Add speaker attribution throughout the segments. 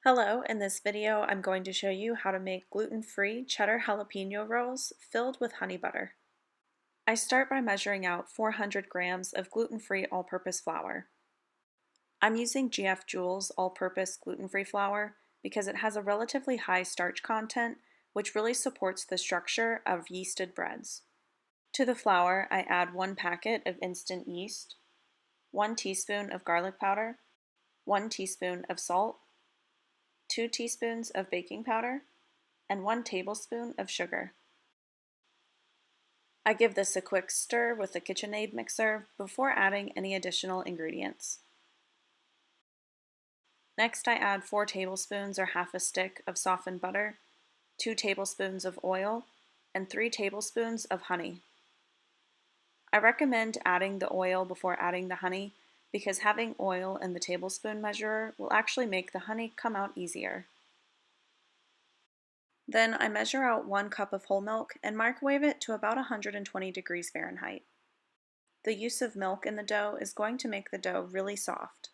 Speaker 1: Hello, in this video I'm going to show you how to make gluten-free cheddar jalapeno rolls filled with honey butter. I start by measuring out 400 grams of gluten-free all-purpose flour. I'm using GF Joules all-purpose gluten-free flour because it has a relatively high starch content, which really supports the structure of yeasted breads. To the flour, I add 1 packet of instant yeast, 1 teaspoon of garlic powder, 1 teaspoon of salt, 2 teaspoons of baking powder, and 1 tablespoon of sugar. I give this a quick stir with the KitchenAid mixer before adding any additional ingredients. Next, I add 4 tablespoons or half a stick of softened butter, 2 tablespoons of oil, and 3 tablespoons of honey. I recommend adding the oil before adding the honey because having oil in the tablespoon measurer will actually make the honey come out easier. Then I measure out 1 cup of whole milk and microwave it to about 120 degrees Fahrenheit. The use of milk in the dough is going to make the dough really soft.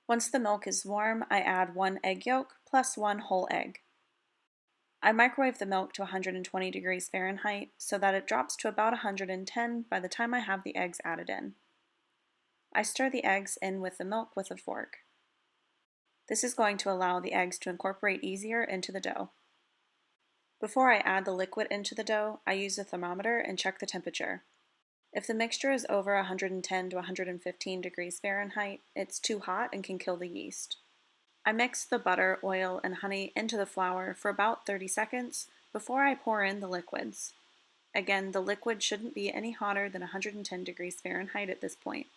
Speaker 1: Once the milk is warm, I add 1 egg yolk plus 1 whole egg. I microwave the milk to 120 degrees Fahrenheit so that it drops to about 110 by the time I have the eggs added in. I stir the eggs in with the milk with a fork. This is going to allow the eggs to incorporate easier into the dough. Before I add the liquid into the dough, I use a thermometer and check the temperature. If the mixture is over 110 to 115 degrees Fahrenheit, it's too hot and can kill the yeast. I mix the butter, oil, and honey into the flour for about 30 seconds before I pour in the liquids. Again, the liquid shouldn't be any hotter than 110 degrees Fahrenheit at this point.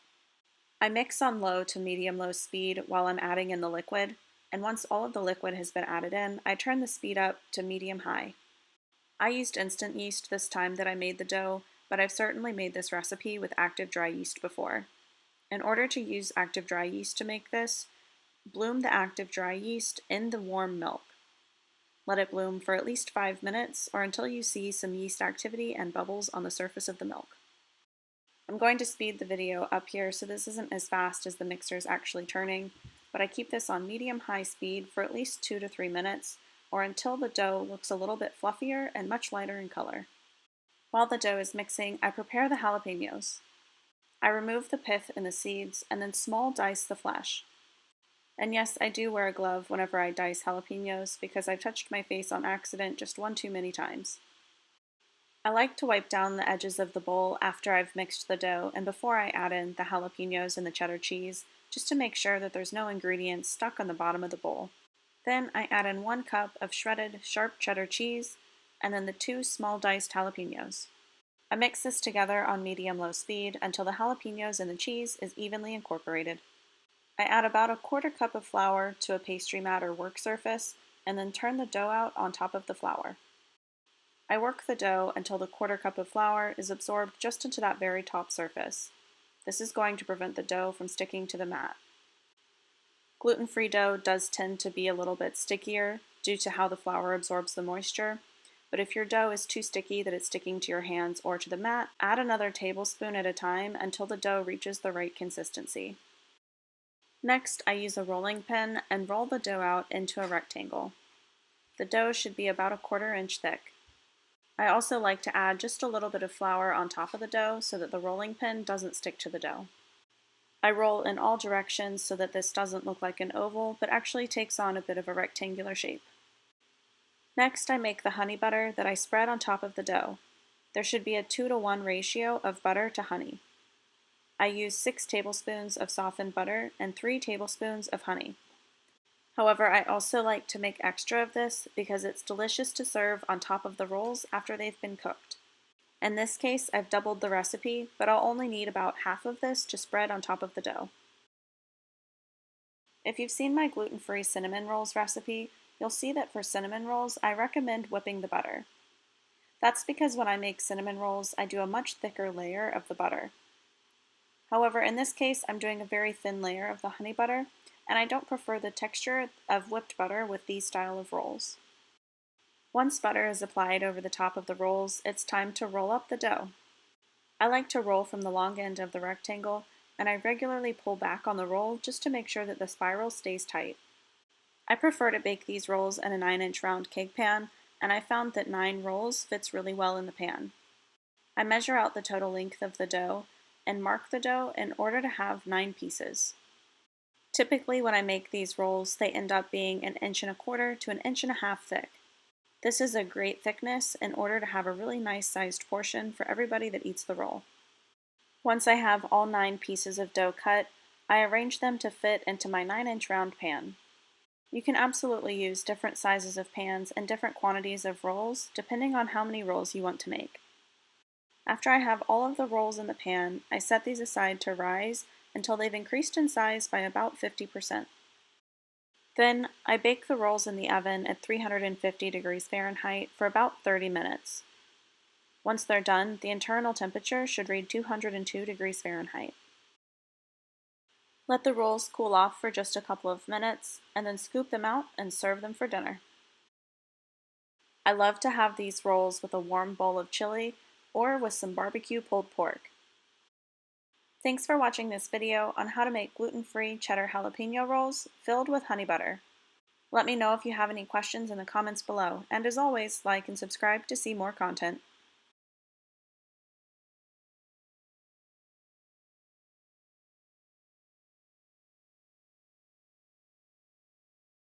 Speaker 1: I mix on low to medium-low speed while I'm adding in the liquid, and once all of the liquid has been added in, I turn the speed up to medium-high. I used instant yeast this time that I made the dough, but I've certainly made this recipe with active dry yeast before. In order to use active dry yeast to make this, bloom the active dry yeast in the warm milk. Let it bloom for at least 5 minutes or until you see some yeast activity and bubbles on the surface of the milk. I'm going to speed the video up here so this isn't as fast as the mixer is actually turning, but I keep this on medium-high speed for at least 2 to 3 minutes or until the dough looks a little bit fluffier and much lighter in color. While the dough is mixing, I prepare the jalapenos. I remove the pith and the seeds and then small dice the flesh. And yes, I do wear a glove whenever I dice jalapenos because I've touched my face on accident just one too many times. I like to wipe down the edges of the bowl after I've mixed the dough and before I add in the jalapenos and the cheddar cheese, just to make sure that there's no ingredients stuck on the bottom of the bowl. Then I add in 1 cup of shredded sharp cheddar cheese and then the 2 small diced jalapenos. I mix this together on medium-low speed until the jalapenos and the cheese is evenly incorporated. I add about a 1/4 cup of flour to a pastry mat or work surface and then turn the dough out on top of the flour. I work the dough until the 1/4 cup of flour is absorbed just into that very top surface. This is going to prevent the dough from sticking to the mat. Gluten-free dough does tend to be a little bit stickier due to how the flour absorbs the moisture, but if your dough is too sticky that it's sticking to your hands or to the mat, add another tablespoon at a time until the dough reaches the right consistency. Next, I use a rolling pin and roll the dough out into a rectangle. The dough should be about a 1/4 inch thick. I also like to add just a little bit of flour on top of the dough so that the rolling pin doesn't stick to the dough. I roll in all directions so that this doesn't look like an oval, but actually takes on a bit of a rectangular shape. Next, I make the honey butter that I spread on top of the dough. There should be a 2-to-1 ratio of butter to honey. I use 6 tablespoons of softened butter and 3 tablespoons of honey. However, I also like to make extra of this because it's delicious to serve on top of the rolls after they've been cooked. In this case, I've doubled the recipe, but I'll only need about half of this to spread on top of the dough. If you've seen my gluten-free cinnamon rolls recipe, you'll see that for cinnamon rolls, I recommend whipping the butter. That's because when I make cinnamon rolls, I do a much thicker layer of the butter. However, in this case, I'm doing a very thin layer of the honey butter, and I don't prefer the texture of whipped butter with these style of rolls. Once butter is applied over the top of the rolls, it's time to roll up the dough. I like to roll from the long end of the rectangle, and I regularly pull back on the roll just to make sure that the spiral stays tight. I prefer to bake these rolls in a 9-inch round cake pan, and I found that 9 rolls fits really well in the pan. I measure out the total length of the dough and mark the dough in order to have 9 pieces. Typically when I make these rolls, they end up being 1.25 to 1.5 inches thick. This is a great thickness in order to have a really nice sized portion for everybody that eats the roll. Once I have all 9 pieces of dough cut, I arrange them to fit into my 9-inch round pan. You can absolutely use different sizes of pans and different quantities of rolls depending on how many rolls you want to make. After I have all of the rolls in the pan, I set these aside to rise until they've increased in size by about 50%. Then I bake the rolls in the oven at 350 degrees Fahrenheit for about 30 minutes. Once they're done, the internal temperature should read 202 degrees Fahrenheit. Let the rolls cool off for just a couple of minutes, and then scoop them out and serve them for dinner. I love to have these rolls with a warm bowl of chili or with some barbecue pulled pork. Thanks for watching this video on how to make gluten-free cheddar jalapeno rolls filled with honey butter. Let me know if you have any questions in the comments below, and as always, like and subscribe to see more content.